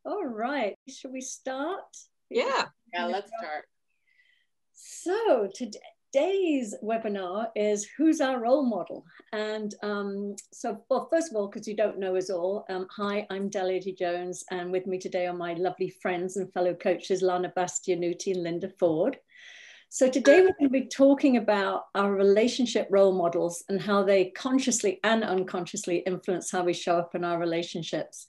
All right, shall we start? Yeah, let's start. So today's webinar is Who's Our Role Model? And well, first of all, because you don't know us all, hi, I'm Adey-Jones, and with me today are my lovely friends and fellow coaches, Lana Bastianuti and Linda Ford. So today we're going to be talking about our relationship role models and how they consciously and unconsciously influence how we show up in our relationships.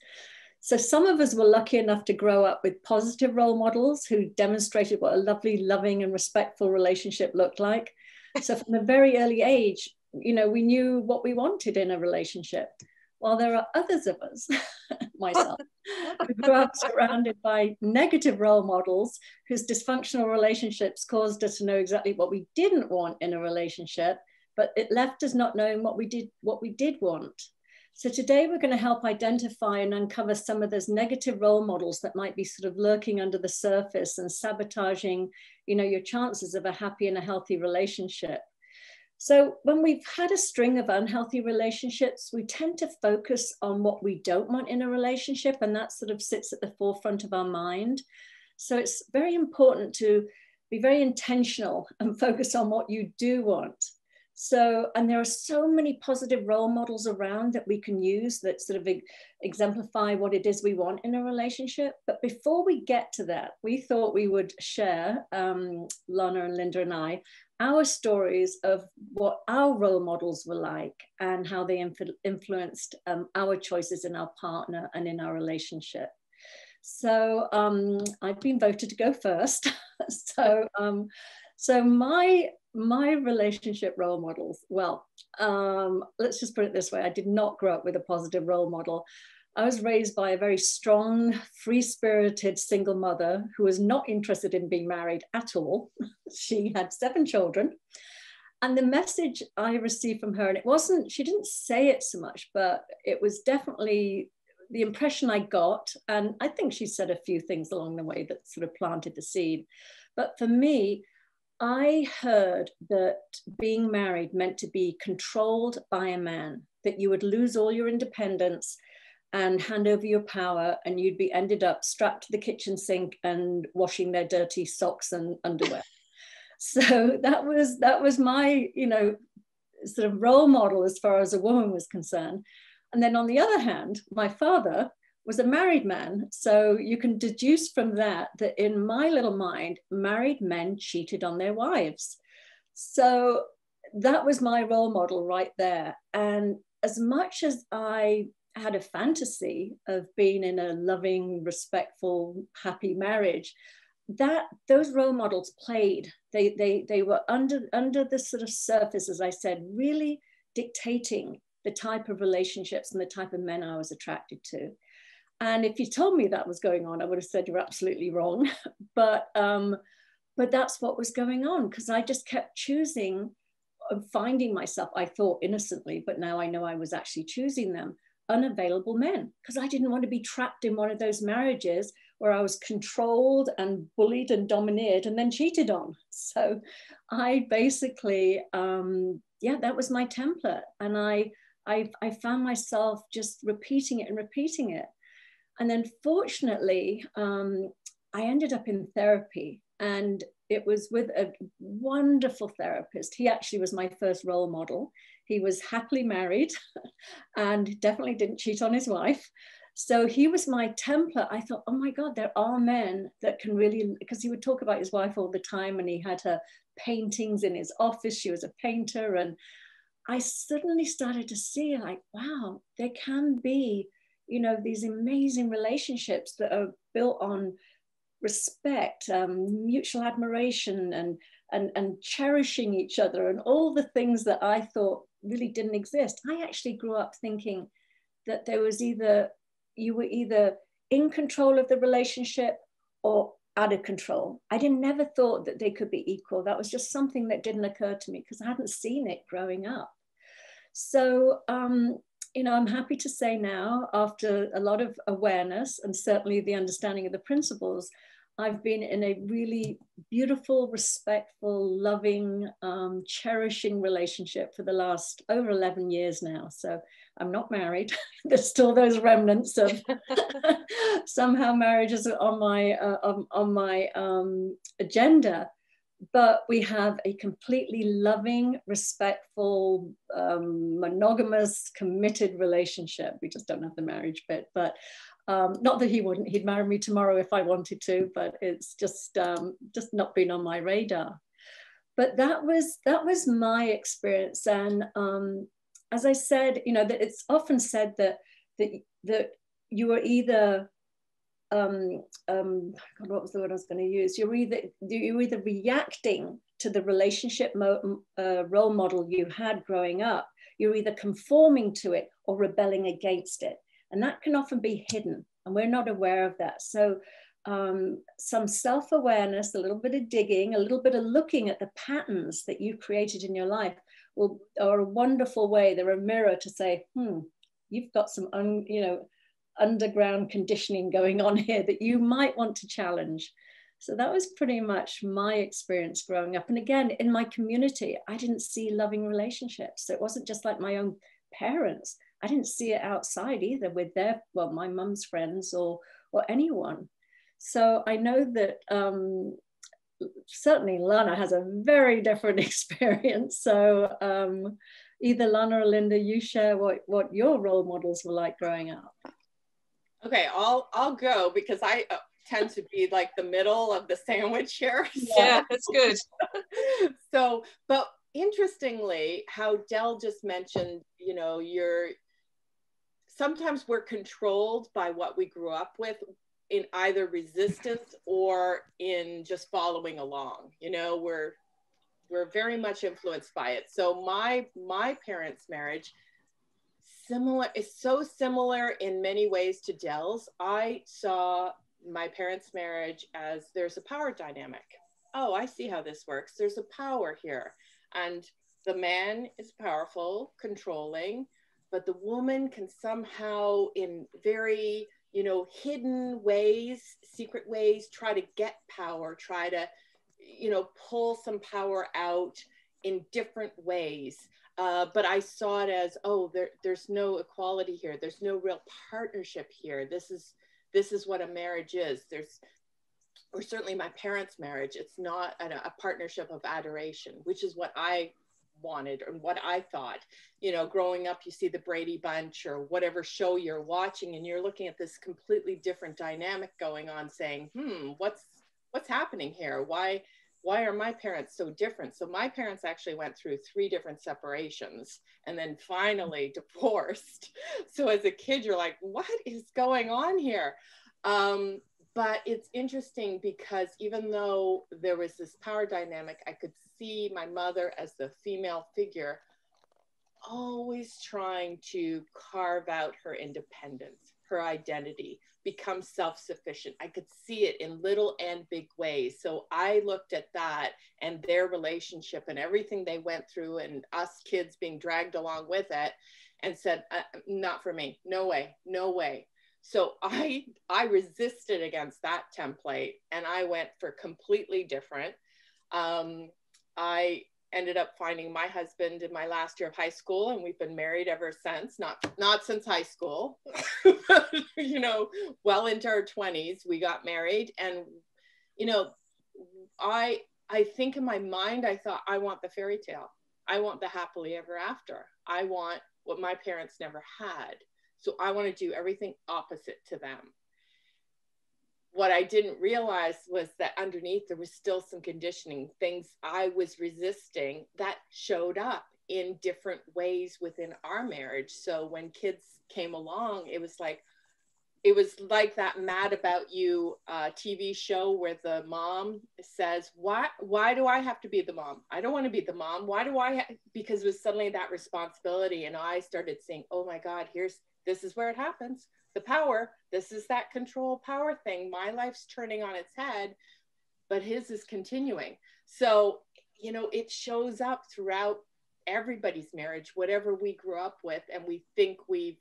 So some of us were lucky enough to grow up with positive role models who demonstrated what a lovely, loving and respectful relationship looked like. So from a very early age, we knew what we wanted in a relationship. While there are others of us, myself, who grew up surrounded by negative role models whose dysfunctional relationships caused us to know exactly what we didn't want in a relationship, but it left us not knowing what we did want. So today we're going to help identify and uncover some of those negative role models that might be sort of lurking under the surface and sabotaging, your chances of a happy and a healthy relationship. So when we've had a string of unhealthy relationships, we tend to focus on what we don't want in a relationship, and that sort of sits at the forefront of our mind. So it's very important to be very intentional and focus on what you do want. So, and there are so many positive role models around that we can use that sort of exemplify what it is we want in a relationship. But before we get to that, we thought we would share, Lana and Linda and I, our stories of what our role models were like and how they influenced our choices in our partner and in our relationship. So I've been voted to go first. So my relationship role models, well, let's just put it this way. I did not grow up with a positive role model. I was raised by a very strong, free-spirited single mother who was not interested in being married at all. She had 7 children. And the message I received from her, and she didn't say it so much, but it was definitely the impression I got, and I think she said a few things along the way that sort of planted the seed. But for me, I heard that being married meant to be controlled by a man, that you would lose all your independence and hand over your power, and you'd be ended up strapped to the kitchen sink and washing their dirty socks and underwear. So that was my, sort of role model as far as a woman was concerned. And then on the other hand, my father was a married man. So you can deduce from that in my little mind, married men cheated on their wives. So that was my role model right there. And as much as I had a fantasy of being in a loving, respectful, happy marriage, those role models played. They were under the sort of surface, as I said, really dictating the type of relationships and the type of men I was attracted to. And if you told me that was going on, I would have said you're absolutely wrong. But that's what was going on, because I just kept choosing, finding myself, I thought innocently, but now I know I was actually choosing them, unavailable men, because I didn't want to be trapped in one of those marriages where I was controlled and bullied and domineered and then cheated on. So I basically, that was my template. And I found myself just repeating it. And then fortunately, I ended up in therapy, and it was with a wonderful therapist. He actually was my first role model. He was happily married and definitely didn't cheat on his wife. So he was my template. I thought, oh my God, there are men that can really, because he would talk about his wife all the time, and he had her paintings in his office. She was a painter. And I suddenly started to see, like, wow, there can be, these amazing relationships that are built on respect, mutual admiration, and cherishing each other, and all the things that I thought really didn't exist. I actually grew up thinking that there was you were either in control of the relationship or out of control. I never thought that they could be equal. That was just something that didn't occur to me because I hadn't seen it growing up. So I'm happy to say now, after a lot of awareness and certainly the understanding of the principles, I've been in a really beautiful, respectful, loving, cherishing relationship for the last over 11 years now. So I'm not married. There's still those remnants of somehow marriage is on my agenda. But we have a completely loving, respectful, monogamous, committed relationship. We just don't have the marriage bit, but not that he wouldn't. He'd marry me tomorrow if I wanted to, but it's just not been on my radar. But that was my experience, and as I said, you know, that it's often said that you are either God, what was the word I was going to use? You're either reacting to the relationship role model you had growing up. You're either conforming to it or rebelling against it, and that can often be hidden, and we're not aware of that. So, some self-awareness, a little bit of digging, a little bit of looking at the patterns that you've created in your life are a wonderful way. They're a mirror to say, you've got some, underground conditioning going on here that you might want to challenge. So that was pretty much my experience growing up. And again, in my community, I didn't see loving relationships. So it wasn't just like my own parents. I didn't see it outside either with my mum's friends or anyone. So I know that certainly Lana has a very different experience. So either Lana or Linda, you share what your role models were like growing up. Okay, I'll go because I tend to be like the middle of the sandwich here. Yeah, that's good. So, but interestingly, how Del just mentioned, you know, sometimes we're controlled by what we grew up with in either resistance or in just following along. You know, we're very much influenced by it. So my parents' marriage, is so similar in many ways to Dell's. I saw my parents' marriage as there's a power dynamic. Oh, I see how this works. There's a power here. And the man is powerful, controlling, but the woman can somehow in very, hidden ways, secret ways, try to get power, try to, pull some power out in different ways. But I saw it as, there's no equality here. There's no real partnership here. This is what a marriage is. Or certainly my parents' marriage, it's not a partnership of adoration, which is what I wanted and what I thought. Growing up, you see the Brady Bunch or whatever show you're watching, and you're looking at this completely different dynamic going on, saying, what's happening here? Why are my parents so different? So my parents actually went through 3 different separations and then finally divorced. So as a kid, you're like, what is going on here? But it's interesting because even though there was this power dynamic, I could see my mother as the female figure always trying to carve out her independence, her identity, become self-sufficient. I could see it in little and big ways. So I looked at that and their relationship and everything they went through and us kids being dragged along with it and said, not for me, no way, no way. So I resisted against that template and I went for completely different. I ended up finding my husband in my last year of high school, and we've been married ever since. Not since high school, but, well into our 20s, we got married. And, I think in my mind, I thought, I want the fairy tale. I want the happily ever after. I want what my parents never had. So I want to do everything opposite to them. What I didn't realize was that underneath there was still some conditioning, things I was resisting that showed up in different ways within our marriage. So when kids came along, it was like that Mad About You TV show where the mom says, why do I have to be the mom? I don't want to be the mom. Why do because it was suddenly that responsibility. And I started saying, oh my God, this is where it happens. The power, this is that control power thing. My life's turning on its head, but his is continuing. So, it shows up throughout everybody's marriage, whatever we grew up with, and we think we've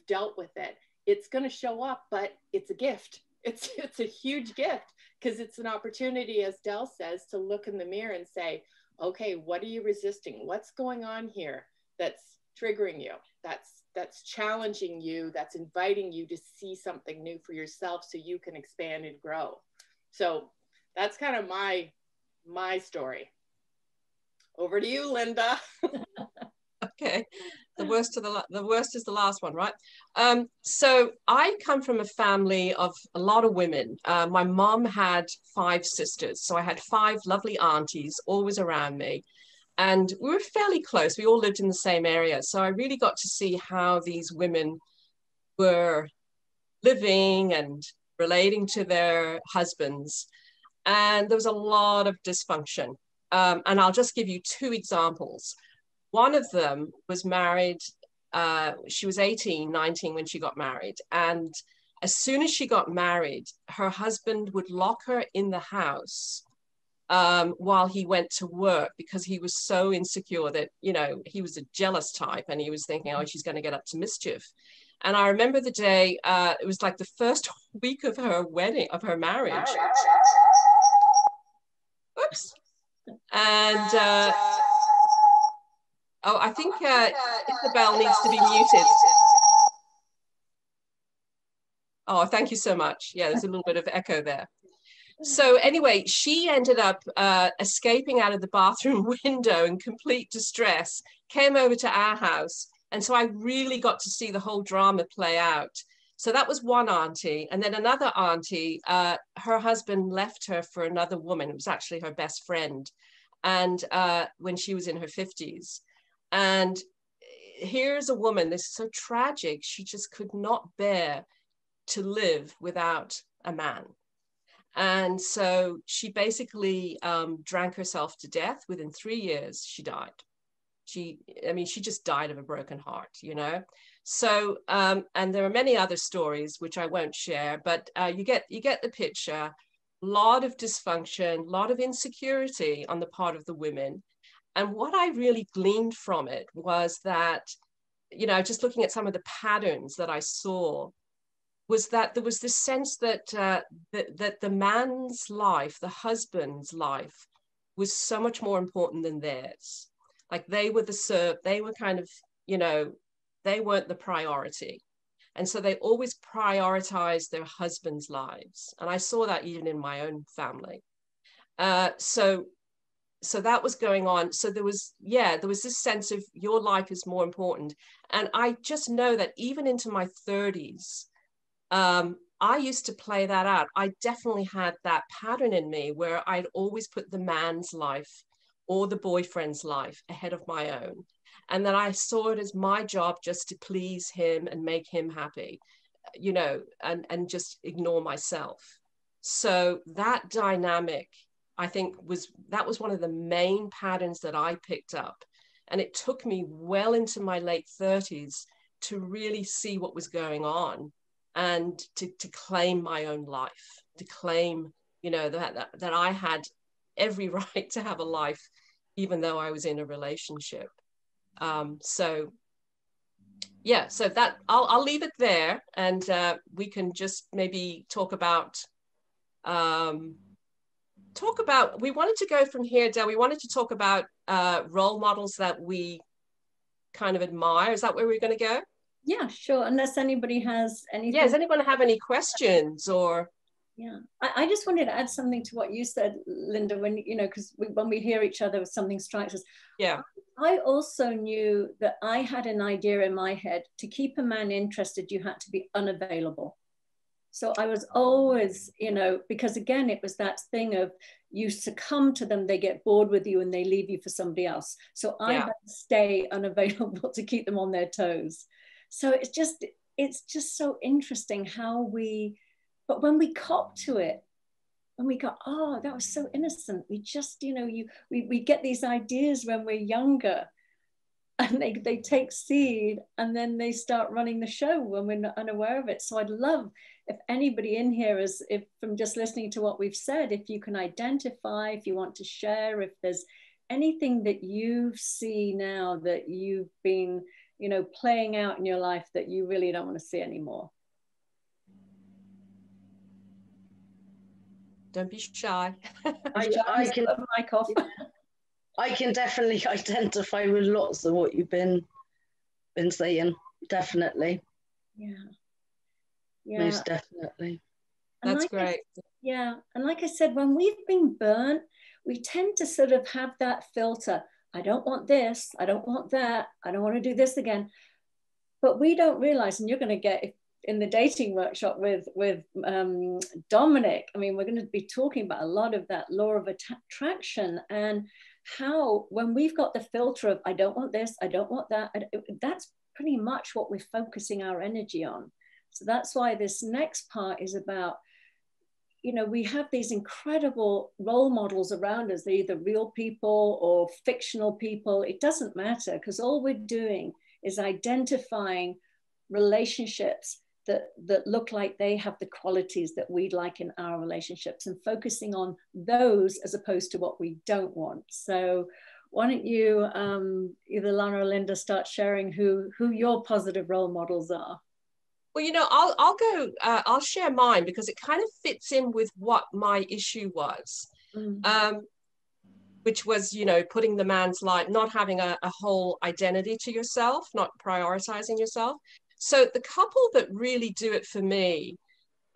dealt with it. It's going to show up, but it's a gift. it's a huge gift, because it's an opportunity, as Del says, to look in the mirror and say, okay, what are you resisting? What's going on here that's triggering you? That's challenging you, that's inviting you to see something new for yourself so you can expand and grow. So that's kind of my story. Over to you, Linda. Okay, the worst is the last one, right? So I come from a family of a lot of women. My mom had 5 sisters, so I had 5 lovely aunties always around me, and we were fairly close. We all lived in the same area, so I really got to see how these women were living and relating to their husbands, and there was a lot of dysfunction. And I'll just give you 2 examples. One of them was married. She was 18, 19 when she got married. And as soon as she got married, her husband would lock her in the house while he went to work, because he was so insecure that, you know, he was a jealous type, and he was thinking, oh, she's going to get up to mischief. And I remember the day, it was like the first week of her wedding, of her marriage. Oops. And oh, I think Isabel needs to be muted. Oh, thank you so much. Yeah, there's a little bit of echo there. So anyway, she ended up escaping out of the bathroom window in complete distress, came over to our house. And so I really got to see the whole drama play out. So that was one auntie. And then another auntie, her husband left her for another woman. It was actually her best friend. And when she was in her 50s. And here's a woman, this is so tragic. She just could not bear to live without a man. And so she basically drank herself to death. Within 3 years, she died. She just died of a broken heart, you know? So, and there are many other stories, which I won't share, but you get the picture. A lot of dysfunction, a lot of insecurity on the part of the women. And what I really gleaned from it was that, you know, just looking at some of the patterns that I saw, was that there was this sense that that the man's life, the husband's life, was so much more important than theirs. Like they were they were kind of, you know, they weren't the priority. And so they always prioritized their husbands' lives. And I saw that even in my own family. So that was going on. So there was this sense of your life is more important. And I just know that even into my 30s, I used to play that out. I definitely had that pattern in me where I'd always put the man's life or the boyfriend's life ahead of my own. And then I saw it as my job just to please him and make him happy, you know, and just ignore myself. So that dynamic, I think that was one of the main patterns that I picked up. And it took me well into my late 30s to really see what was going on and to claim my own life, to claim, you know, that I had every right to have a life, even though I was in a relationship. So that I'll leave it there, and we can just maybe talk about, we wanted to go from here, Del. We wanted to talk about role models that we kind of admire. Is that where we're going to go? Yeah, sure. Unless anybody has anything. Yeah, does anyone have any questions or? Yeah, I just wanted to add something to what you said, Linda, when, you know, because when we hear each other, something strikes us. Yeah. I also knew that I had an idea in my head, to keep a man interested, you had to be unavailable. So I was always, you know, because again, it was that thing of you succumb to them, they get bored with you and they leave you for somebody else. So I had to stay unavailable to keep them on their toes. So it's just so interesting how but when we cop to it, when we go, oh, that was so innocent. We just, you know, we get these ideas when we're younger, and they take seed and then they start running the show when we're not unaware of it. So I'd love if anybody in here is, if from just listening to what we've said, if you can identify, if you want to share, if there's anything that you see now that you've been, you know, playing out in your life that you really don't want to see anymore. Don't be shy. I can mic off. I can definitely identify with lots of what you've been saying. Definitely. Yeah. Most definitely. That's great. And like I said, when we've been burnt, we tend to sort of have that filter. I don't want this. I don't want that. I don't want to do this again. But we don't realize, and you're going to get in the dating workshop with Dominic. I mean, we're going to be talking about a lot of that law of attraction and how when we've got the filter of I don't want this, I don't want that, that's pretty much what we're focusing our energy on. So that's why this next part is about, you know, we have these incredible role models around us. They're either real people or fictional people. It doesn't matter, because all we're doing is identifying relationships that look like they have the qualities that we'd like in our relationships and focusing on those as opposed to what we don't want. So why don't you, either Lana or Linda, start sharing who your positive role models are? Well, you know, I'll go, I'll share mine because it kind of fits in with what my issue was, which was, you know, putting the man's life, not having a whole identity to yourself, not prioritizing yourself. So the couple that really do it for me,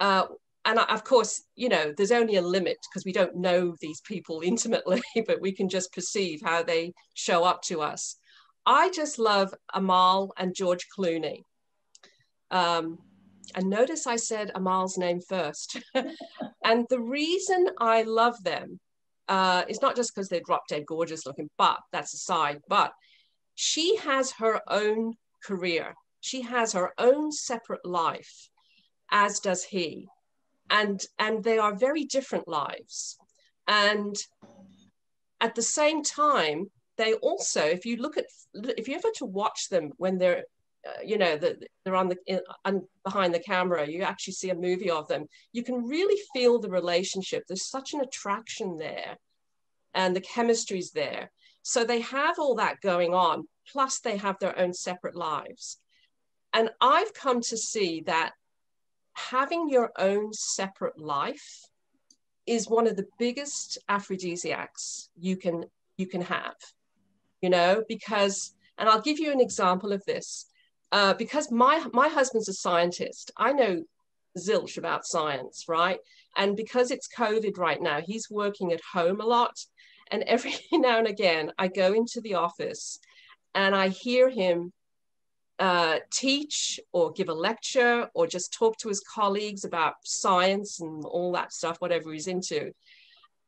and of course, you know, there's only a limit because we don't know these people intimately, but we can just perceive how they show up to us. I just love Amal and George Clooney. And notice I said Amal's name first. And the reason I love them is not just because they're drop dead gorgeous looking, but that's aside, but she has her own career. She has her own separate life, as does he. And they are very different lives. And at the same time, they also, if you ever to watch them when they're, you know, they're on behind the camera, you actually see a movie of them, you can really feel the relationship. There's such an attraction there and the chemistry's there. So they have all that going on, plus they have their own separate lives. And I've come to see that having your own separate life is one of the biggest aphrodisiacs you can have, you know, because, and I'll give you an example of this, because my husband's a scientist. I know zilch about science, right? And because it's COVID right now, he's working at home a lot. And every now and again, I go into the office and I hear him teach or give a lecture or just talk to his colleagues about science and all that stuff, whatever he's into.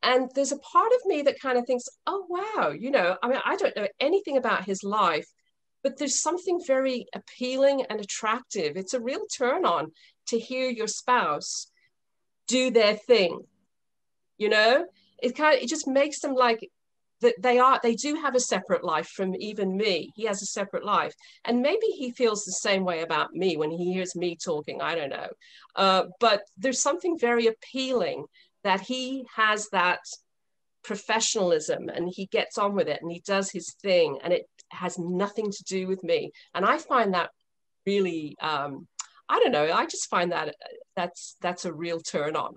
And there's a part of me that kind of thinks, oh, wow, you know, I mean, I don't know anything about his life, but there's something very appealing and attractive. It's a real turn on to hear your spouse do their thing, you know? It just makes them like, that they do have a separate life from even me. He has a separate life. And maybe he feels the same way about me when he hears me talking, I don't know. But there's something very appealing that he has that professionalism and he gets on with it and he does his thing and it has nothing to do with me. And I find that really, I don't know, I just find that that's a real turn on.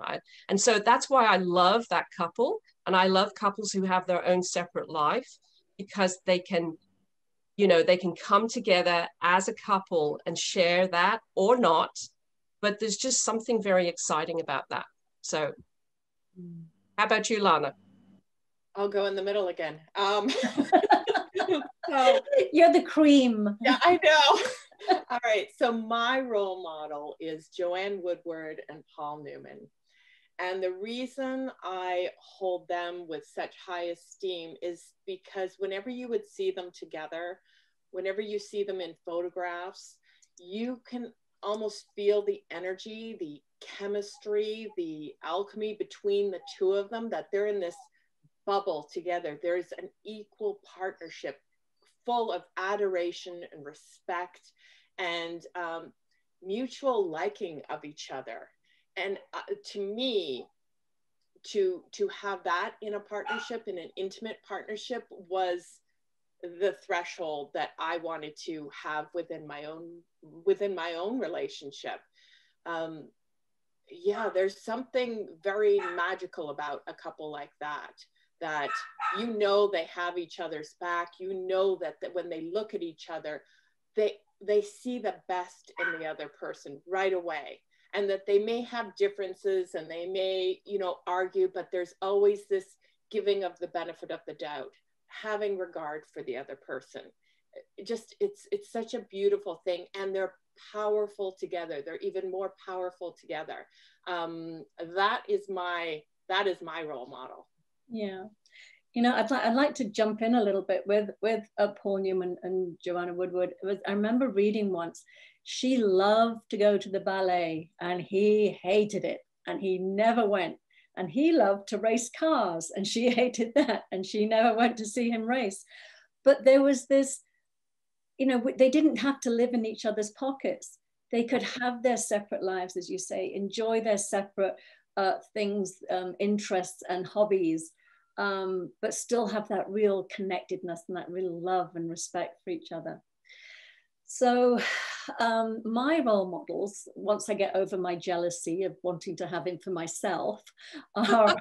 And so that's why I love that couple. And I love couples who have their own separate life because they can, you know, they can come together as a couple and share that or not. But there's just something very exciting about that. So how about you, Lana? I'll go in the middle again. So, you're the cream. Yeah, I know. All right. So my role model is Joanne Woodward and Paul Newman. And the reason I hold them with such high esteem is because whenever you would see them together, whenever you see them in photographs, you can almost feel the energy, the chemistry, the alchemy between the two of them, that they're in this bubble together. There's an equal partnership full of adoration and respect and mutual liking of each other. And to me, to have that in a partnership, in an intimate partnership, was the threshold that I wanted to have within my own relationship. yeah, there's something very magical about a couple like that, that you know they have each other's back. You know that when they look at each other, they see the best in the other person right away, and that they may have differences and they may, you know, argue, but there's always this giving of the benefit of the doubt, having regard for the other person. Just it's such a beautiful thing, and they're powerful together. They're even more powerful together. That is my role model. Yeah. You know, I'd like to jump in a little bit with Paul Newman and Joanna Woodward. I remember reading once, she loved to go to the ballet and he hated it and he never went. And he loved to race cars and she hated that and she never went to see him race. But there was this, you know, they didn't have to live in each other's pockets. They could have their separate lives, as you say, enjoy their separate things, interests and hobbies, but still have that real connectedness and that real love and respect for each other. So my role models, once I get over my jealousy of wanting to have him for myself, are,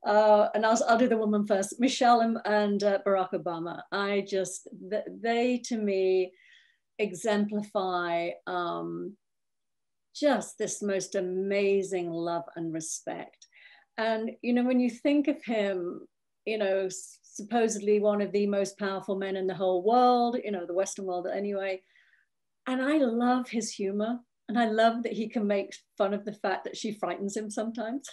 and I'll do the woman first, Michelle and Barack Obama. They to me exemplify just this most amazing love and respect. And, you know, when you think of him, you know, supposedly one of the most powerful men in the whole world, you know, the Western world anyway. And I love his humor. And I love that he can make fun of the fact that she frightens him sometimes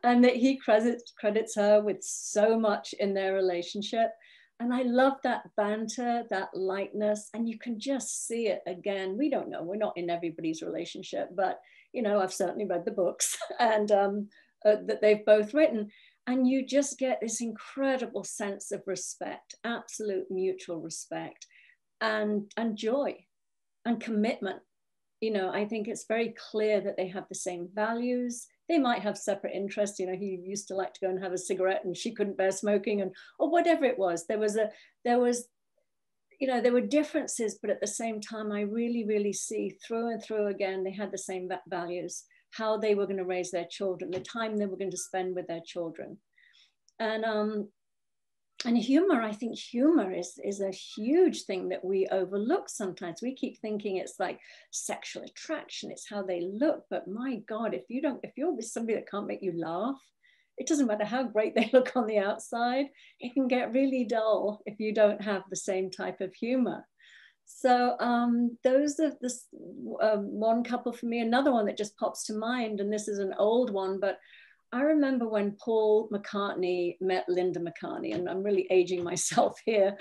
and that he credits her with so much in their relationship. And I love that banter, that lightness, and you can just see it again. We don't know, we're not in everybody's relationship, but, you know, I've certainly read the books and that they've both written. And you just get this incredible sense of respect, absolute mutual respect and joy and commitment. You know, I think it's very clear that they have the same values. They might have separate interests. You know, he used to like to go and have a cigarette and she couldn't bear smoking, and or whatever it was. There was, you know, there were differences, but at the same time, I really, really see through and through again, they had the same values, how they were going to raise their children, the time they were going to spend with their children. And humor, I think humor is a huge thing that we overlook sometimes. We keep thinking it's like sexual attraction, it's how they look. But my God, if you're with somebody that can't make you laugh, it doesn't matter how great they look on the outside, it can get really dull if you don't have the same type of humor. So those are this one couple for me. Another one that just pops to mind, and this is an old one, but I remember when Paul McCartney met Linda McCartney, and I'm really aging myself here,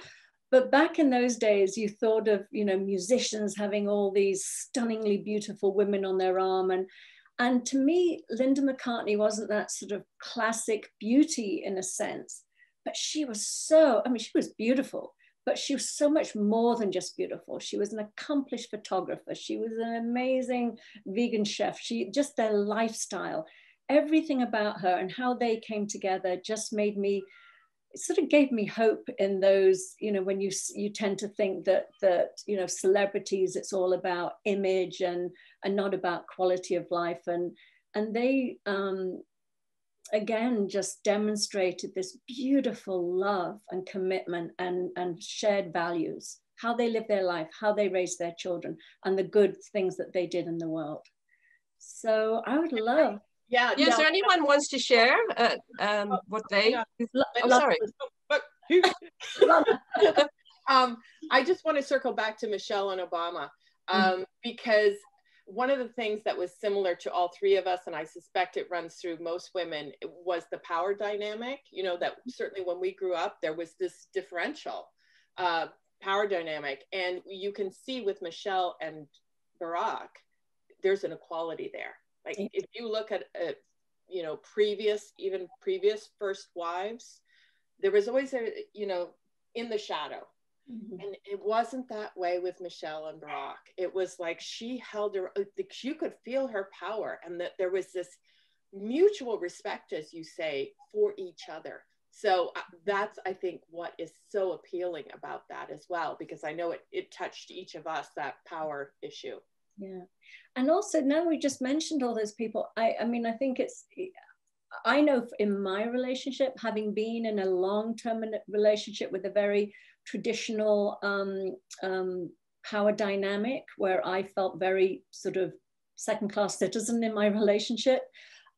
but back in those days, you thought of, you know, musicians having all these stunningly beautiful women on their arm. And to me, Linda McCartney wasn't that sort of classic beauty in a sense, but she was she was beautiful, but she was so much more than just beautiful. She was an accomplished photographer. She was an amazing vegan chef. Just their lifestyle, everything about her and how they came together just made me, it sort of gave me hope in those, you know, when you tend to think that you know, celebrities, it's all about image and not about quality of life. And they, again, just demonstrated this beautiful love and commitment and shared values, how they live their life, how they raise their children, and the good things that they did in the world. So I would love. Yeah. Is there anyone wants to share what they? Oh, sorry. I just want to circle back to Michelle and Obama because one of the things that was similar to all three of us, and I suspect it runs through most women, was the power dynamic. You know, that certainly when we grew up, there was this differential power dynamic. And you can see with Michelle and Barack, there's an equality there. Like if you look at, you know, previous first wives, there was always you know, in the shadow. And it wasn't that way with Michelle and Barack. It was like she held her, you could feel her power, and that there was this mutual respect, as you say, for each other. So that's, I think, what is so appealing about that as well, because I know it touched each of us, that power issue. Yeah. And also, now we just mentioned all those people. I mean, I think I know in my relationship, having been in a long-term relationship with a very traditional power dynamic, where I felt very sort of second-class citizen in my relationship.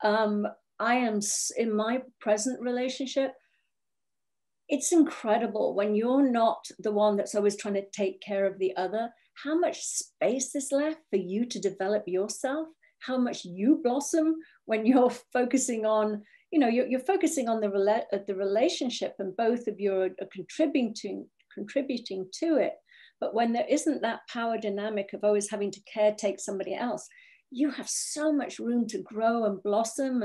I am in my present relationship. It's incredible when you're not the one that's always trying to take care of the other, how much space is left for you to develop yourself, how much you blossom when you're focusing on, you know, you're focusing on the relationship, and both of you are contributing to it. But when there isn't that power dynamic of always having to caretake somebody else, you have so much room to grow and blossom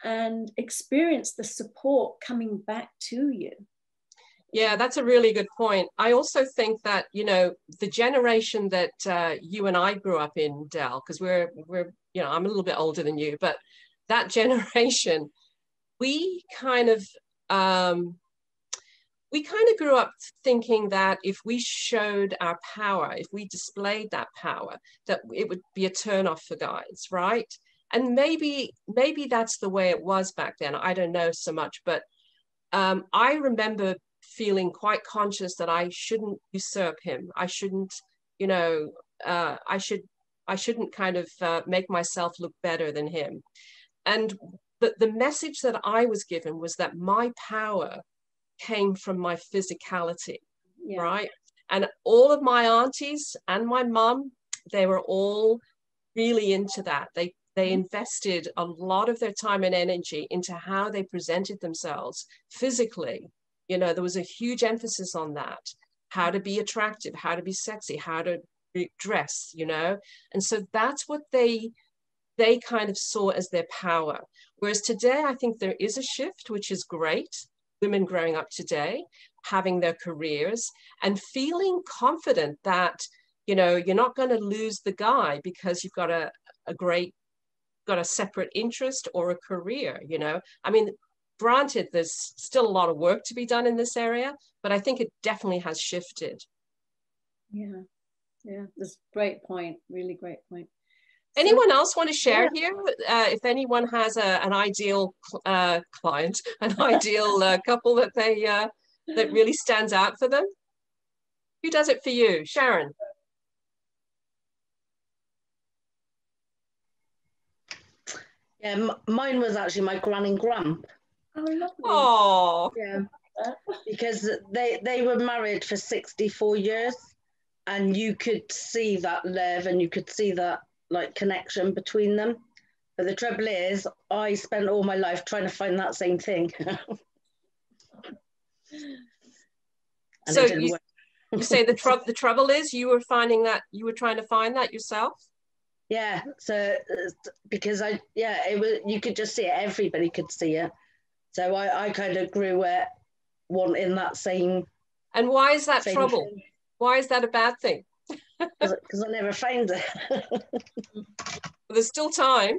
and experience the support coming back to you. Yeah, that's a really good point. I also think that, you know, the generation that you and I grew up in, Del, because we're, you know, I'm a little bit older than you, but that generation, we kind of grew up thinking that if we showed our power, if we displayed that power, that it would be a turnoff for guys, right? And maybe that's the way it was back then. I don't know so much, but I remember feeling quite conscious that I shouldn't usurp him. I shouldn't, you know, I shouldn't kind of make myself look better than him. And the message that I was given was that my power came from my physicality, yeah. Right? And all of my aunties and my mum, they were all really into that. They invested a lot of their time and energy into how they presented themselves physically. You know, there was a huge emphasis on that, how to be attractive, how to be sexy, how to dress, you know. And so that's what they kind of saw as their power. Whereas today, I think there is a shift, which is great. Women growing up today, having their careers and feeling confident that, you know, you're not going to lose the guy because you've got a separate interest or a career, you know. I mean, granted, there's still a lot of work to be done in this area, but I think it definitely has shifted. Yeah, that's a great point, really great point. Anyone else want to share here? If anyone has an ideal client, an ideal couple that they that really stands out for them? Who does it for you? Sharon? Yeah, mine was actually my gran and gramp. Oh, lovely. Oh. Yeah, because they were married for 64 years, and you could see that love and you could see that like connection between them. But the trouble is, I spent all my life trying to find that same thing. So you say the trouble is you were trying to find that yourself? Yeah, so because you could just see it, everybody could see it. So I kind of grew up wanting that same. And why is that trouble? Thing. Why is that a bad thing? Because I never found it. There's still time.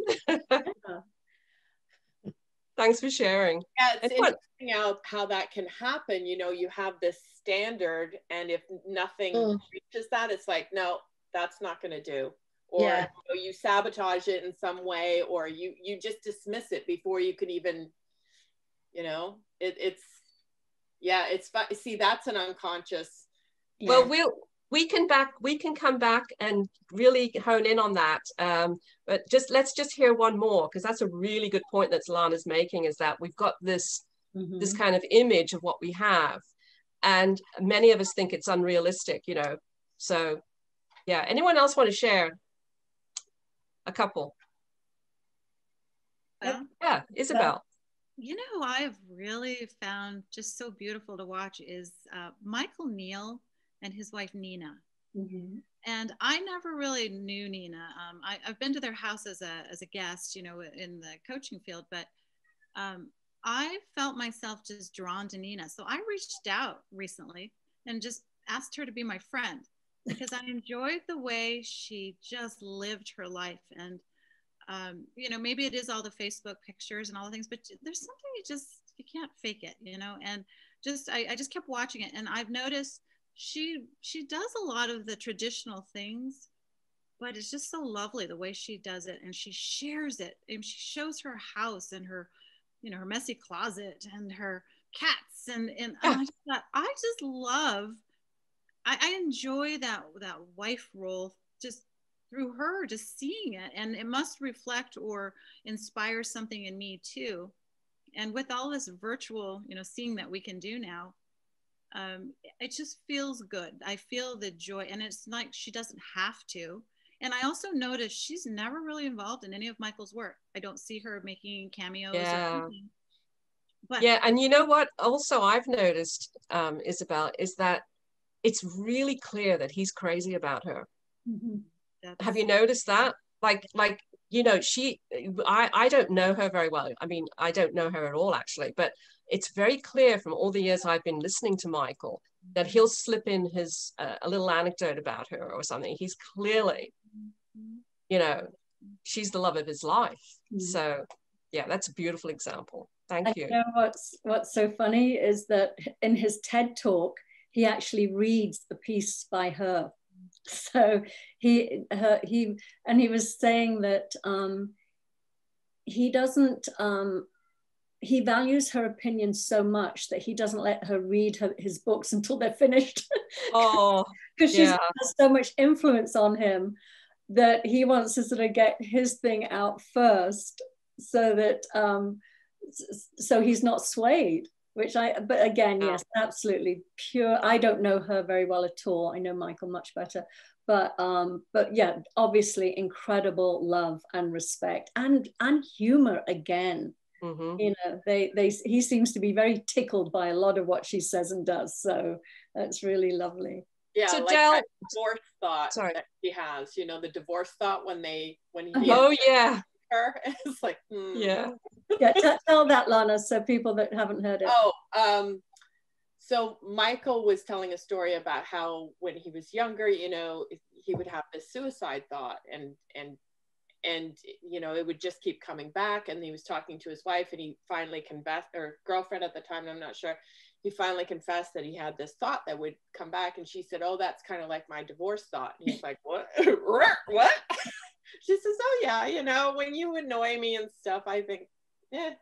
Thanks for sharing. Yeah, it's interesting how that can happen. You know, you have this standard, and if nothing reaches that, it's like, no, that's not going to do. Or you know, you sabotage it in some way, or you just dismiss it before you can even, you know, it's see, that's an unconscious. Well, we can come back and really hone in on that. But let's just hear one more, because that's a really good point that Lana's making, is that we've got this kind of image of what we have, and many of us think it's unrealistic, you know. So yeah, anyone else want to share a couple? Yeah, Isabel. You know, who I've really found just so beautiful to watch is Michael Neal and his wife Nina. And I never really knew Nina. I've been to their house as a guest, you know, in the coaching field, but I felt myself just drawn to Nina. So I reached out recently and just asked her to be my friend, because I enjoyed the way she just lived her life. And you know, maybe it is all the Facebook pictures and all the things, but there's something you can't fake it, you know. And I just kept watching it, and I've noticed she does a lot of the traditional things, but it's just so lovely the way she does it, and she shares it, and she shows her house and her, you know, her messy closet and her cats, and I just thought, I just love, I enjoy that wife role just through her, just seeing it, and it must reflect or inspire something in me too. And with all this virtual, you know, seeing that we can do now, it just feels good. I feel the joy, and it's like she doesn't have to. And I also noticed she's never really involved in any of Michael's work. I don't see her making cameos or anything. But yeah, and you know what? Also, I've noticed, Isabel, is that it's really clear that he's crazy about her. Mm-hmm. Have you noticed that? Like, you know, I don't know her very well. I mean, I don't know her at all, actually, but it's very clear from all the years I've been listening to Michael that he'll slip in his a little anecdote about her or something. He's clearly, you know, she's the love of his life. Mm-hmm. So yeah, that's a beautiful example. Thank you. You know what's so funny is that in his TED talk, he actually reads the piece by her. So he was saying that he doesn't he values her opinion so much that he doesn't let her read his books until they're finished. Oh, because she has so much influence on him that he wants to sort of get his thing out first, so that so he's not swayed. But again, yes, absolutely pure. I don't know her very well at all. I know Michael much better, but yeah, obviously incredible love and respect and humor again. Mm-hmm. You know, he seems to be very tickled by a lot of what she says and does. So that's really lovely. Yeah, so like that divorce thought that she has. You know, the divorce thought when he. Oh yeah. Her, it's like yeah. Tell that, Lana, so people that haven't heard it. So Michael was telling a story about how when he was younger, you know, he would have this suicide thought, and you know, it would just keep coming back. And he was talking to his wife, and he finally confessed, or girlfriend at the time, I'm not sure. He finally confessed that he had this thought that would come back, and she said, "Oh, that's kind of like my divorce thought." And he's like, "What? What?" She says, "Oh yeah, you know, when you annoy me and stuff, I think,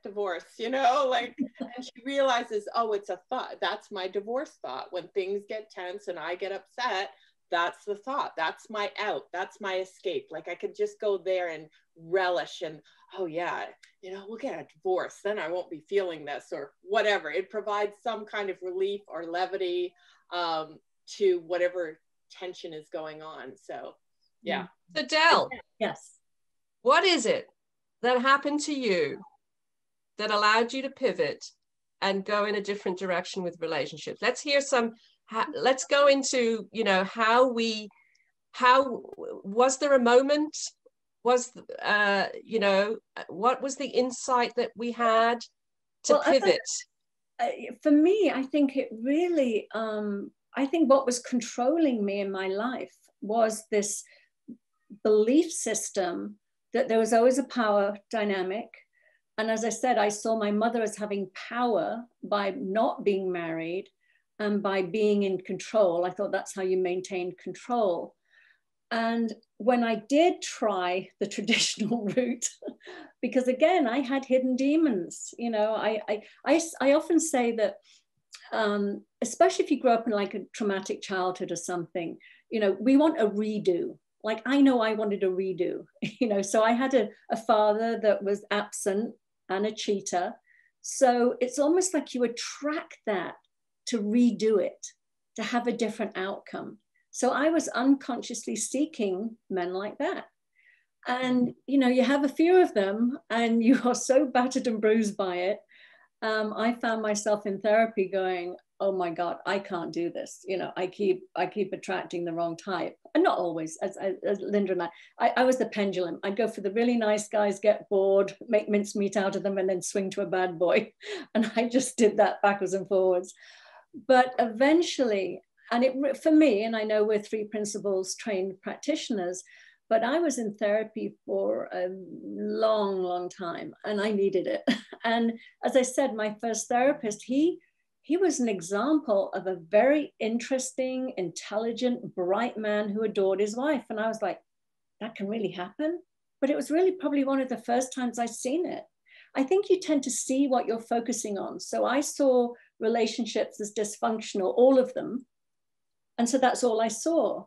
divorce, you know, like," and she realizes, oh, it's a thought. That's my divorce thought. When things get tense and I get upset, that's the thought. That's my out. That's my escape. Like I could just go there and relish and, oh yeah, you know, we'll get a divorce. Then I won't be feeling this or whatever. It provides some kind of relief or levity to whatever tension is going on. So yeah. So Del, yes, what is it that happened to you that allowed you to pivot and go in a different direction with relationships? Let's hear let's go into, you know, how was there a moment? You know, what was the insight that we had to pivot? For me, I think it really, I think what was controlling me in my life was this belief system that there was always a power dynamic. And as I said, I saw my mother as having power by not being married and by being in control. I thought that's how you maintained control. And when I did try the traditional route, because again, I had hidden demons, you know, I often say that, especially if you grew up in like a traumatic childhood or something, you know, we want a redo. Like I know I wanted a redo, you know, so I had a father that was absent and a cheater. So it's almost like you attract that to redo it, to have a different outcome. So I was unconsciously seeking men like that. And, you know, you have a few of them and you are so battered and bruised by it. I found myself in therapy going, oh my God, I can't do this. You know, I keep attracting the wrong type. And not always, as Linda and I was the pendulum. I'd go for the really nice guys, get bored, make mincemeat out of them, and then swing to a bad boy. And I just did that backwards and forwards. But eventually, and for me, and I know we're 3 principles trained practitioners, but I was in therapy for a long, long time, and I needed it. And as I said, my first therapist, he was an example of a very interesting, intelligent, bright man who adored his wife. And I was like, that can really happen. But it was really probably one of the first times I'd seen it. I think you tend to see what you're focusing on. So I saw relationships as dysfunctional, all of them. And so that's all I saw.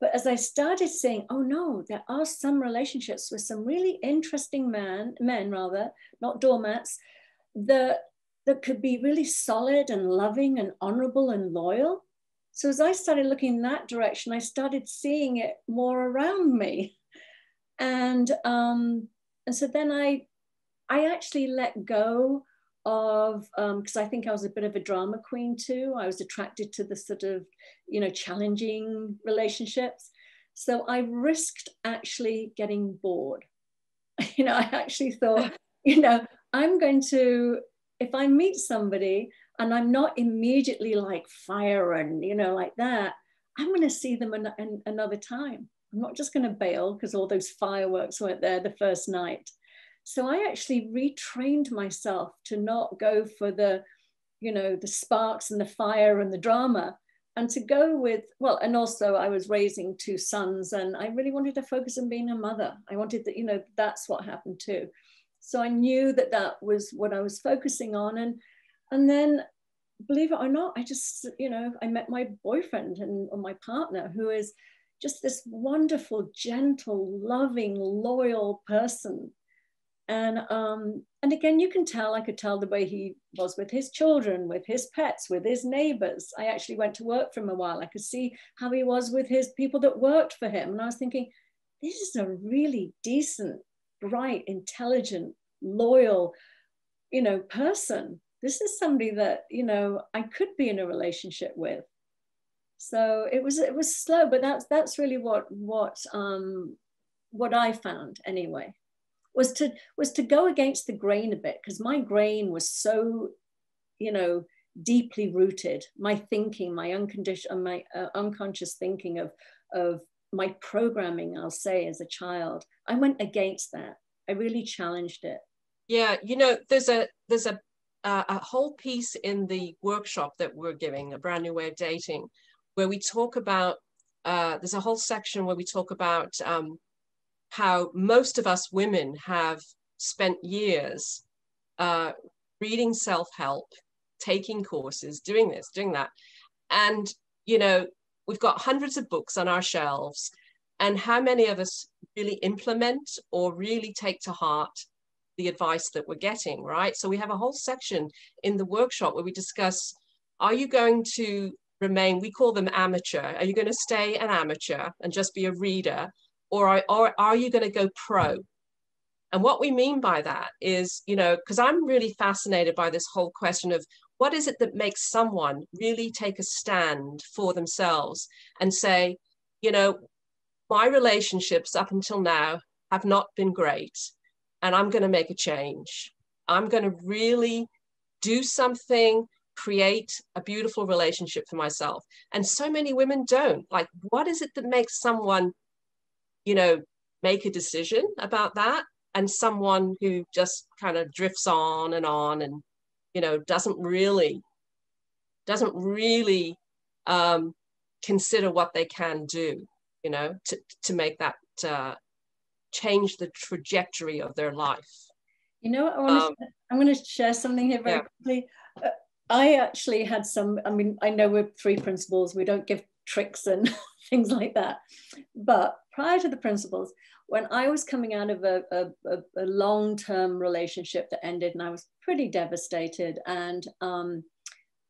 But as I started seeing, oh no, there are some relationships with some really interesting men, not doormats, that could be really solid and loving and honorable and loyal. So as I started looking in that direction, I started seeing it more around me. And so then I actually let go of, because I think I was a bit of a drama queen too. I was attracted to the sort of, challenging relationships. So I risked actually getting bored. I actually thought, I'm going to, if I meet somebody and I'm not immediately like fire and, like that, I'm going to see them another time. I'm not just going to bail because all those fireworks weren't there the first night. So I actually retrained myself to not go for the, the sparks and the fire and the drama, and to go with, and also I was raising 2 sons and I really wanted to focus on being a mother. I wanted that, that's what happened too. So I knew that was what I was focusing on. And then, believe it or not, I just, I met my boyfriend or my partner, who is just this wonderful, gentle, loving, loyal person. And again, you can tell, I could tell the way he was with his children, with his pets, with his neighbors. I actually went to work for him a while. I could see how he was with his people that worked for him. And I was thinking, this is a really decent, bright, intelligent, loyal, person. This is somebody that, I could be in a relationship with. So it was slow, but that's really what I found anyway. Was to go against the grain a bit, because my grain was so, deeply rooted. My thinking, my unconditioned, my unconscious thinking of my programming, I'll say, as a child, I went against that. I really challenged it. Yeah, there's a whole piece in the workshop that we're giving, A Brand New Way of Dating, where we talk about. There's a whole section where we talk about. How most of us women have spent years reading self-help, taking courses, doing this, doing that. And, we've got hundreds of books on our shelves. And how many of us really implement or really take to heart the advice that we're getting, right? So we have a whole section in the workshop where we discuss, are you going to remain, we call them amateur, are you going to stay an amateur and just be a reader? Or are you going to go pro? And what we mean by that is, because I'm really fascinated by this whole question of what is it that makes someone really take a stand for themselves and say, my relationships up until now have not been great, and I'm going to make a change. I'm going to really do something, create a beautiful relationship for myself. And so many women don't. Like, what is it that makes someone make a decision about that, and someone who just kind of drifts on and, doesn't really consider what they can do, to make that change the trajectory of their life. I'm going to share something here very quickly. I actually had I know we're 3 principles. We don't give tricks and things like that. But prior to the principles, when I was coming out of a long-term relationship that ended, and I was pretty devastated, and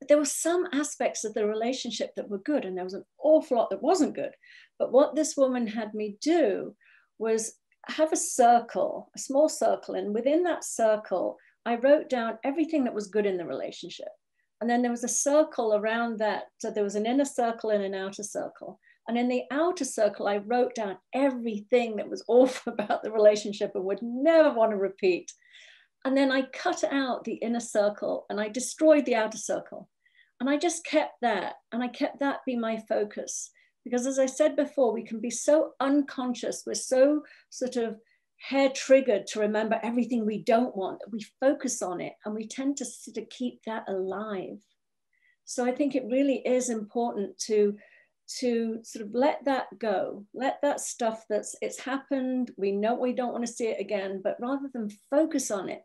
there were some aspects of the relationship that were good, and there was an awful lot that wasn't good. But what this woman had me do was have a small circle, and within that circle, I wrote down everything that was good in the relationship. And then there was a circle around that. So there was an inner circle and an outer circle. And in the outer circle, I wrote down everything that was awful about the relationship and would never want to repeat. And then I cut out the inner circle and I destroyed the outer circle. And I just kept that. And I kept that be my focus. Because as I said before, we can be so unconscious. We're so sort of hair triggered to remember everything we don't want, that we focus on it, and we tend to sort of keep that alive. So I think it really is important to to sort of let that go, let that stuff it's happened, we know we don't want to see it again, but rather than focus on it,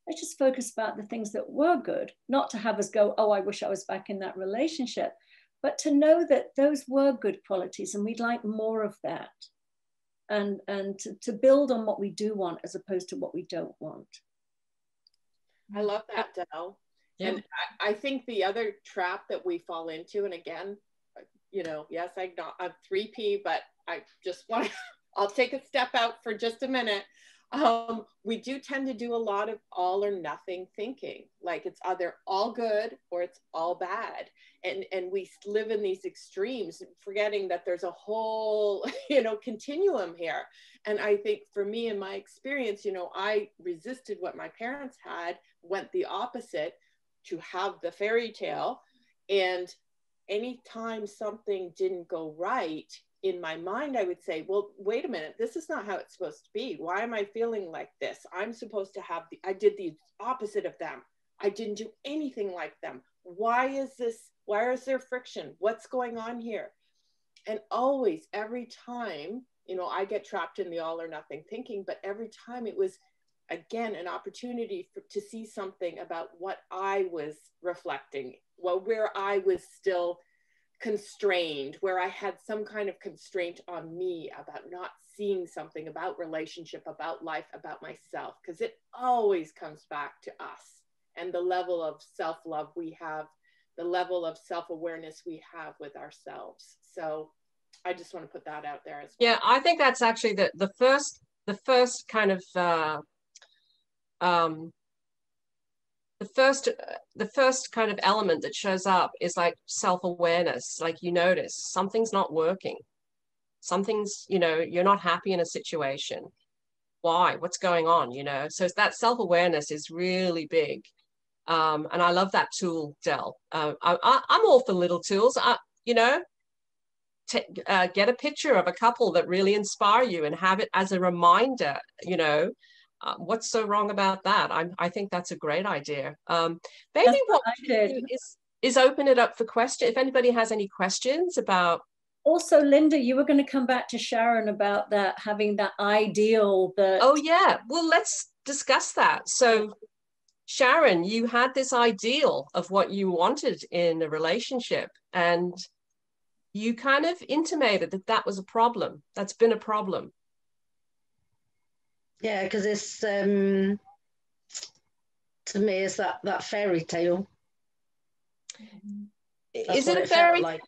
let's just focus about the things that were good, not to have us go, oh, I wish I was back in that relationship, but to know that those were good qualities and we'd like more of that. And to build on what we do want as opposed to what we don't want. I love that, Del. Yeah. And I think the other trap that we fall into, and again, you know, yes, I'm 3P, but I just want to, I'll take a step out for just a minute. We do tend to do a lot of all or nothing thinking, like it's either all good or it's all bad. And we live in these extremes, forgetting that there's a whole, you know, continuum here. And I think for me, in my experience, you know, I resisted what my parents had, went the opposite to have the fairy tale. And anytime something didn't go right, in my mind, I would say, well, wait a minute, this is not how it's supposed to be. Why am I feeling like this? I'm supposed to have I did the opposite of them. I didn't do anything like them. Why is this? Why is there friction? What's going on here? And always, every time, you know, I get trapped in the all or nothing thinking, but every time it was, again, an opportunity to see something about what I was reflecting, well, where I was still constrained, where I had some kind of constraint on me about not seeing something about relationship, about life, about myself, because it always comes back to us and the level of self-love we have, the level of self-awareness we have with ourselves. So I just want to put that out there as well. Yeah, I think that's actually the first kind of the first kind of element that shows up is like self-awareness. Like, you notice something's not working, something's, you know, you're not happy in a situation. Why? What's going on? You know, so that self-awareness is really big. And I love that tool, Del. I'm all for little tools. You know, get a picture of a couple that really inspire you and have it as a reminder. You know, what's so wrong about that? I think that's a great idea. Maybe what I did is open it up for questions. If anybody has any questions about. Also, Linda, you were going to come back to Sharon about that, having that ideal that. Oh yeah, well, let's discuss that. So Sharon, you had this ideal of what you wanted in a relationship, and you kind of intimated that that was a problem. That's been a problem. Yeah, because it's to me, it's that fairy tale. Is it a fairy? Like.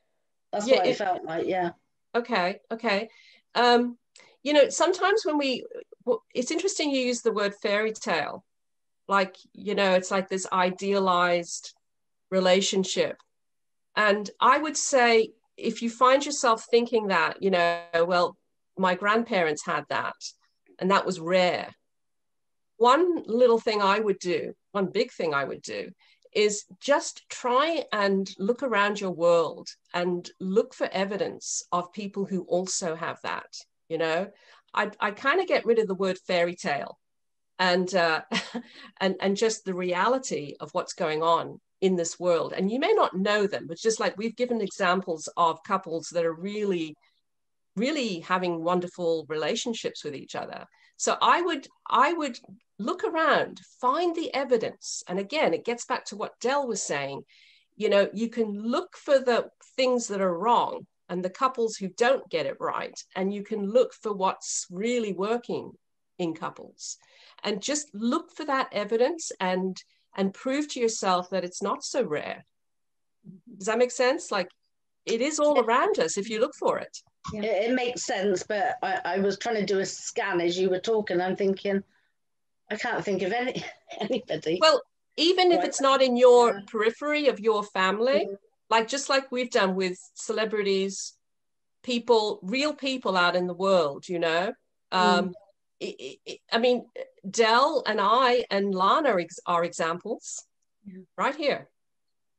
That's what it felt like. Yeah. Okay. You know, sometimes it's interesting you use the word fairy tale. Like, you know, it's like this idealized relationship. And I would say, if you find yourself thinking that, you know, well, my grandparents had that, and that was rare. One little thing I would do, one big thing I would do, is just try and look around your world and look for evidence of people who also have that. You know, I kind of get rid of the word fairy tale and just the reality of what's going on in this world. And you may not know them, but just like we've given examples of couples that are really, really having wonderful relationships with each other. So I would look around, find the evidence. And again, it gets back to what Del was saying. You know, you can look for the things that are wrong and the couples who don't get it right. And you can look for what's really working in couples. And just look for that evidence and prove to yourself that it's not so rare. Does that make sense? Like, it is all around us if you look for it. Yeah. It makes sense, but I was trying to do a scan as you were talking. I'm thinking, I can't think of anybody. Well, even if it's not in your periphery of your family, like just like we've done with celebrities, people, real people out in the world, you know. I mean, Del and I and Lana are examples right here.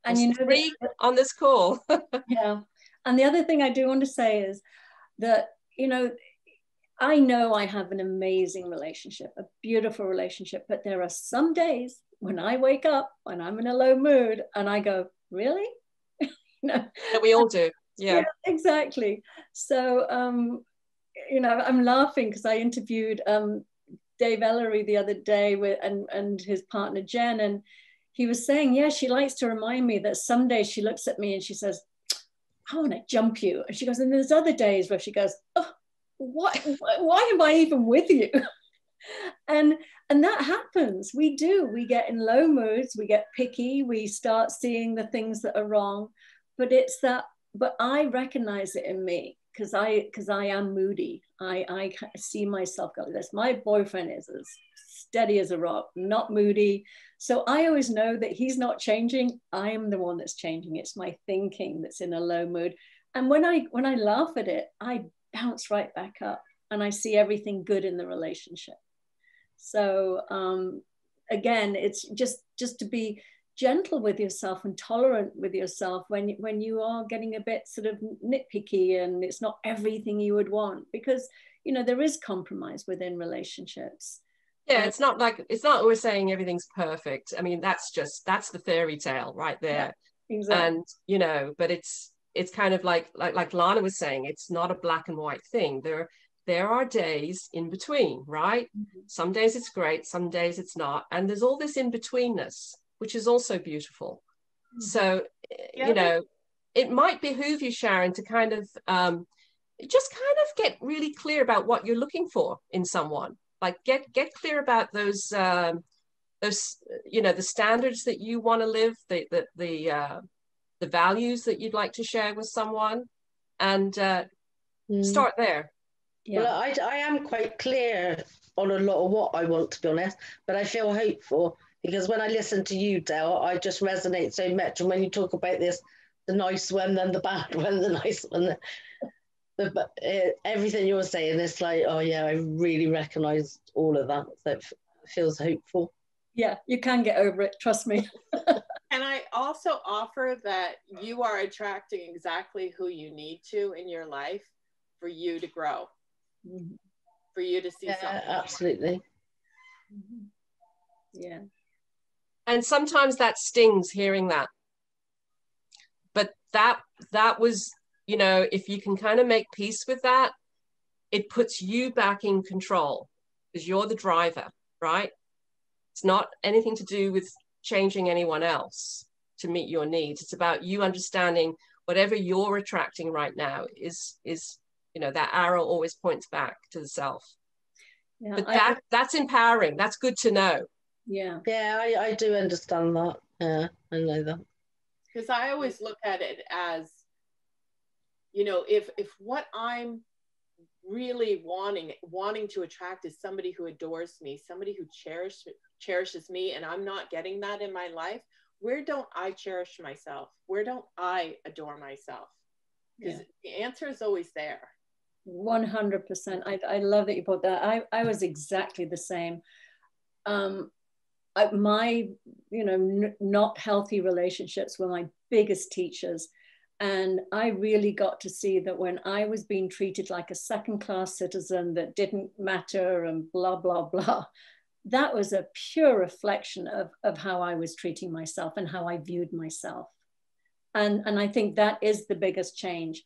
And you know, three on this call. Yeah. And the other thing I do want to say is that, you know I have an amazing relationship, a beautiful relationship, but there are some days when I wake up and I'm in a low mood and I go, really? No. That we all do. Yeah. Exactly. So, you know, I'm laughing because I interviewed Dave Ellery the other day and his partner Jen, and he was saying, yeah, she likes to remind me that some days she looks at me and she says, I want to jump you. And she goes, and there's other days where she goes, oh, why am I even with you? and that happens. We get in low moods, we get picky, we start seeing the things that are wrong. But I recognize it in me because I am moody. I see myself go like this. My boyfriend is as steady as a rock, not moody. So I always know that he's not changing. I am the one that's changing. It's my thinking that's in a low mood. And when I laugh at it, I bounce right back up and I see everything good in the relationship. So again, it's just to be gentle with yourself and tolerant with yourself when you are getting a bit sort of nitpicky and it's not everything you would want, because you know there is compromise within relationships. Yeah, it's not always saying everything's perfect. I mean, that's the fairy tale right there. Yeah, exactly. And you know, but it's kind of like Lana was saying, it's not a black and white thing. There are days in between, right? Mm-hmm. Some days it's great, some days it's not, and there's all this in betweenness, which is also beautiful. Mm-hmm. So you know, it might behoove you, Sharon, to kind of just kind of get really clear about what you're looking for in someone. Like get clear about those you know, the standards that you want to live, the values that you'd like to share with someone, and start there. Yeah. Well, I am quite clear on a lot of what I want, to be honest, but I feel hopeful because when I listen to you, Del, I just resonate so much. And when you talk about this, the nice one, then the bad one, the nice one, everything you're saying, it's like, oh yeah, I really recognize all of that. So it feels hopeful. Yeah, you can get over it, trust me. And I also offer that you are attracting exactly who you need to in your life for you to grow, for you to see something. Absolutely. Yeah. And sometimes that stings, hearing that. But that was, you know, if you can kind of make peace with that, it puts you back in control because you're the driver, right? It's not anything to do with changing anyone else to meet your needs. It's about you understanding whatever you're attracting right now is you know, that arrow always points back to the self. Yeah, but that's empowering. That's good to know. Yeah. Yeah, I do understand that. Yeah, I know that. Because I always look at it as, you know, if what I'm really wanting to attract is somebody who adores me, somebody who cherishes me, and I'm not getting that in my life, where don't I cherish myself? Where don't I adore myself? Because the answer is always there. 100%. I love that you put that. I was exactly the same. My, you know, not healthy relationships were my biggest teachers. And I really got to see that when I was being treated like a second-class citizen that didn't matter and blah, blah, blah, that was a pure reflection of how I was treating myself and how I viewed myself. And I think that is the biggest change.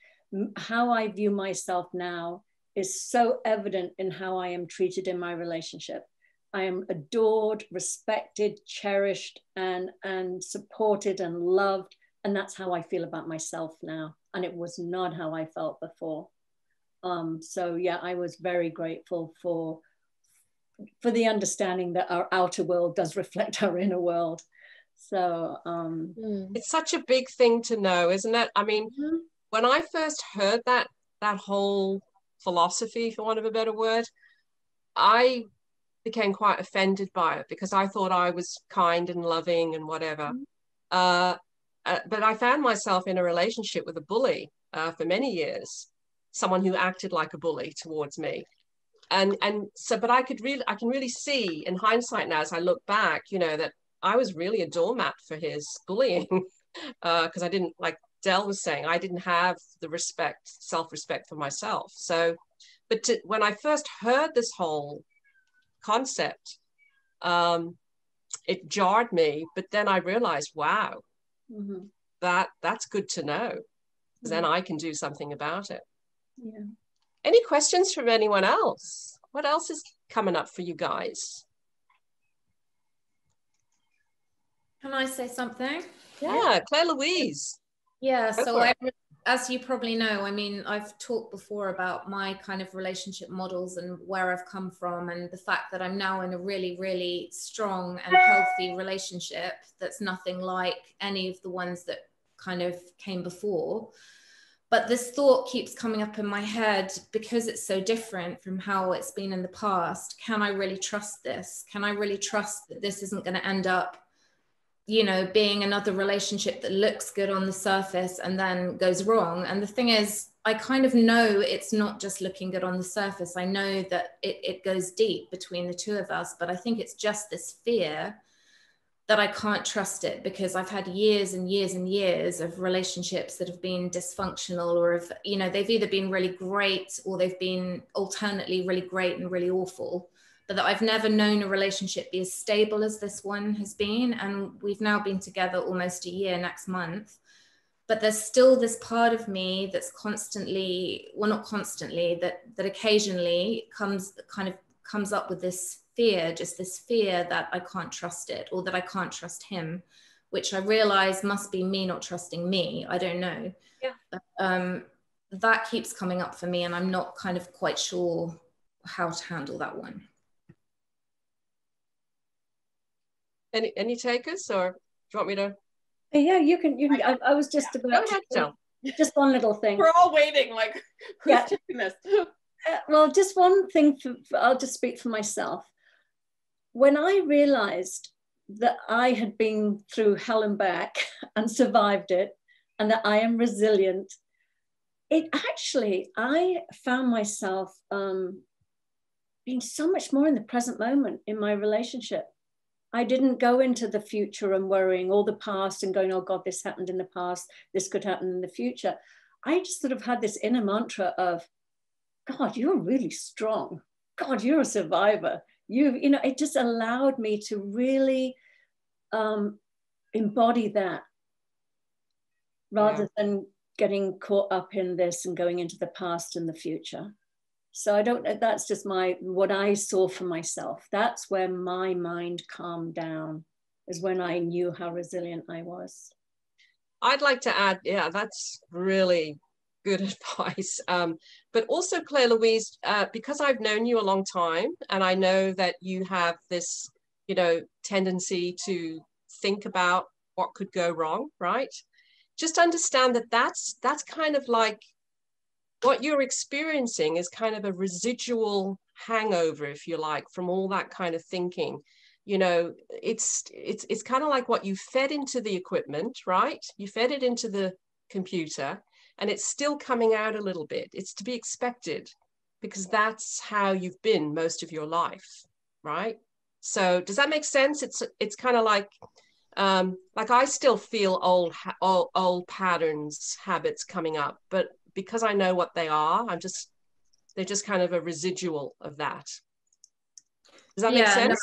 How I view myself now is so evident in how I am treated in my relationship. I am adored, respected, cherished, and supported and loved. And that's how I feel about myself now. And it was not how I felt before. So yeah, I was very grateful for the understanding that our outer world does reflect our inner world. So it's such a big thing to know, isn't it? I mean, when I first heard that whole philosophy, for want of a better word, I became quite offended by it because I thought I was kind and loving and whatever. But I found myself in a relationship with a bully for many years, someone who acted like a bully towards me. And so, but I can really see in hindsight now, as I look back, you know, that I was really a doormat for his bullying because I didn't, like Del was saying, I didn't have the self-respect for myself. So, but when I first heard this whole concept, it jarred me, but then I realized, wow, that's good to know. then I can do something about it. Yeah. Any questions from anyone else? What else is coming up for you guys? Can I say something? Yeah, Claire Louise. Yeah, so as you probably know, I mean, I've talked before about my kind of relationship models and where I've come from, and the fact that I'm now in a really, really strong and healthy relationship that's nothing like any of the ones that kind of came before. But this thought keeps coming up in my head because it's so different from how it's been in the past. Can I really trust this? Can I really trust that this isn't going to end up, you know, being another relationship that looks good on the surface and then goes wrong? And the thing is, I kind of know it's not just looking good on the surface. I know that it goes deep between the two of us, but I think it's just this fear that I can't trust it, because I've had years and years and years of relationships that have been dysfunctional, or have, you know, they've either been really great or they've been alternately really great and really awful. But that I've never known a relationship be as stable as this one has been. And we've now been together almost a year next month. But there's still this part of me that's constantly, well, not constantly, that occasionally comes up with this fear, just this fear that I can't trust it, or that I can't trust him, which I realize must be me not trusting me. I don't know. Yeah. But, that keeps coming up for me, and I'm not kind of quite sure how to handle that one. Any takers, or do you want me to? Yeah, you can. I was just about. Go ahead, just one little thing. We're all waiting, like, who's taking this? Well, just one thing. I'll just speak for myself. When I realized that I had been through hell and back and survived it, and that I am resilient, I found myself being so much more in the present moment in my relationship. I didn't go into the future and worrying all the past and going, oh God, this happened in the past, this could happen in the future. I just sort of had this inner mantra of, God, you're really strong. God, you're a survivor. You know, it just allowed me to really embody that, rather than getting caught up in this and going into the past and the future. So that's just what I saw for myself. That's where my mind calmed down, is when I knew how resilient I was. I'd like to add, yeah, that's really good advice. But also, Claire Louise, because I've known you a long time, and I know that you have this, you know, tendency to think about what could go wrong, right? Just understand that that's kind of like what you're experiencing is kind of a residual hangover, if you like, from all that kind of thinking. You know, it's kind of like what you fed into the equipment, right? You fed it into the computer, and it's still coming out a little bit. It's to be expected, because that's how you've been most of your life, right? So does that make sense? It's kind of like I still feel old patterns, habits coming up, but because I know what they are, they're just kind of a residual of that. Does that make sense?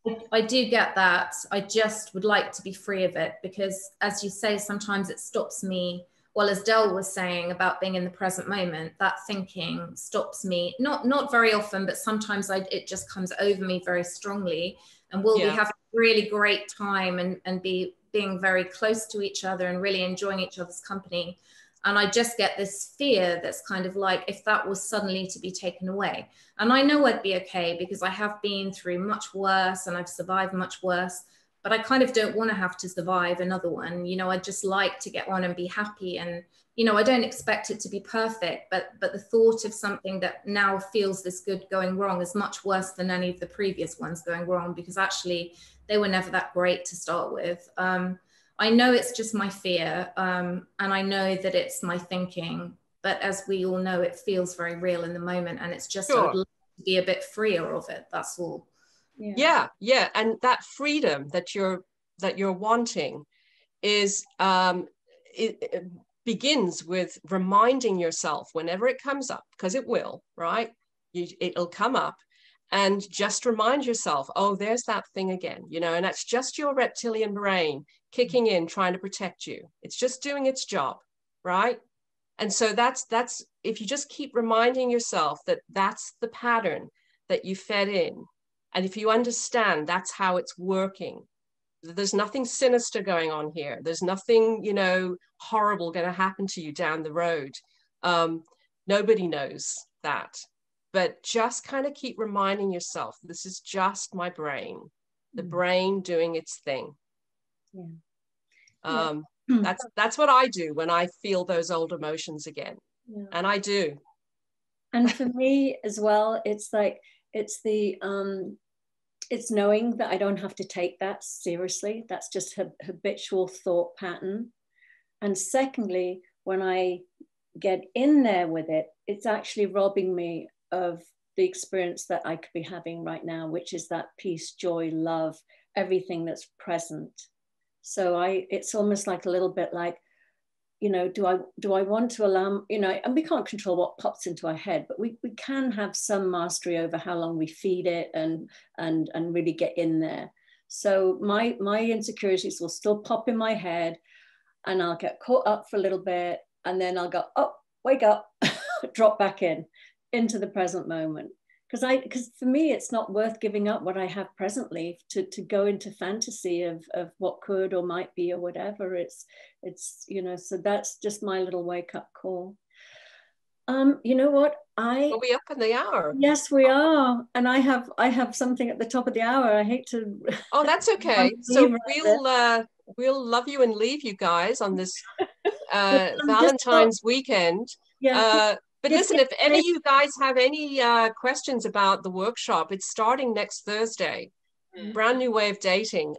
No, I do get that. I just would like to be free of it, because as you say, sometimes it stops me. Well, as Del was saying about being in the present moment, that thinking stops me, not very often, but sometimes it just comes over me very strongly, and we'll be having a really great time and being very close to each other and really enjoying each other's company. And I just get this fear that's kind of like, if that was suddenly to be taken away. And I know I'd be okay, because I have been through much worse and I've survived much worse, but I kind of don't want to have to survive another one. You know, I just like to get on and be happy. And, you know, I don't expect it to be perfect, but the thought of something that now feels this good going wrong is much worse than any of the previous ones going wrong, because actually they were never that great to start with. I know it's just my fear, and I know that it's my thinking, but as we all know, it feels very real in the moment, and it's just, I would like to be a bit freer of it, that's all. Yeah. And that freedom that you're wanting is it begins with reminding yourself whenever it comes up, because it will, right? It'll come up. And just remind yourself, oh, there's that thing again, you know, and that's just your reptilian brain kicking in, trying to protect you. It's just doing its job, right? And so that's if you just keep reminding yourself that that's the pattern that you fed in, and if you understand that's how it's working, there's nothing sinister going on here. There's nothing, you know, horrible going to happen to you down the road. Nobody knows that, but just kind of keep reminding yourself, this is just my brain, the brain doing its thing. Yeah. That's what I do when I feel those old emotions again. Yeah. And I do. And for me as well, it's like, it's the, it's knowing that I don't have to take that seriously. That's just a habitual thought pattern. And secondly, when I get in there with it, it's actually robbing me of the experience that I could be having right now, which is that peace, joy, love, everything that's present. So it's almost like a little bit like, you know, do I want to allow, you know, and we can't control what pops into our head, but we can have some mastery over how long we feed it and really get in there. So my insecurities will still pop in my head, and I'll get caught up for a little bit, and then I'll go, oh, wake up, drop back into the present moment. Because for me, it's not worth giving up what I have presently to go into fantasy of what could or might be or whatever. It's you know, so that's just my little wake up call. You know what? Are we up in the hour? Yes, we are, and I have something at the top of the hour. I hate to. Oh, that's okay. So we'll love you and leave you guys on this Valentine's weekend. Yeah. But listen, if any of you guys have any questions about the workshop, it's starting next Thursday. Brand new way of dating.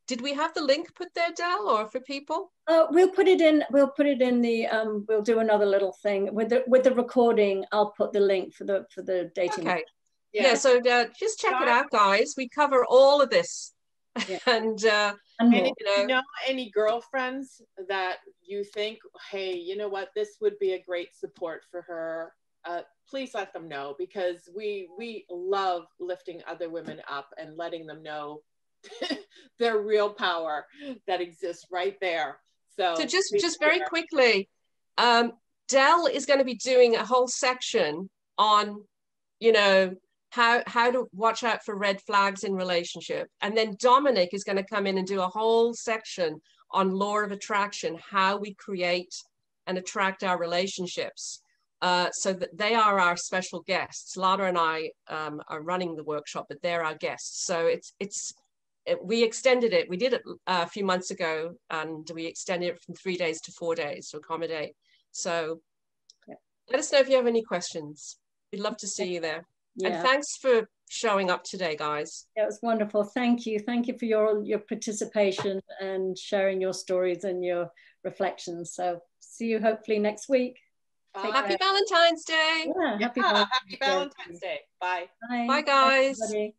Did we have the link put there, Del, or for people? We'll put it in. We'll put it in the. We'll do another little thing with the recording. I'll put the link for the dating. Okay. Yeah. So just check it out, guys. We cover all of this. Yeah. And if you know any girlfriends that you think, hey, you know what, this would be a great support for her, please let them know, because we love lifting other women up and letting them know their real power that exists right there. So just very quickly, Del is going to be doing a whole section on, you know, how to watch out for red flags in relationship. And then Dominic is going to come in and do a whole section on law of attraction, how we create and attract our relationships. So that they are our special guests. Lada and I are running the workshop, but they're our guests. So we extended it. We did it a few months ago, and we extended it from 3 days to 4 days to accommodate. So let us know if you have any questions. We'd love to see you there. Yeah. And thanks for showing up today, guys. Yeah, it was wonderful. Thank you. Thank you for your participation and sharing your stories and your reflections. So see you hopefully next week. Happy Valentine's Day. Yeah, happy Valentine's Day. Bye. Bye, guys. Bye, everybody.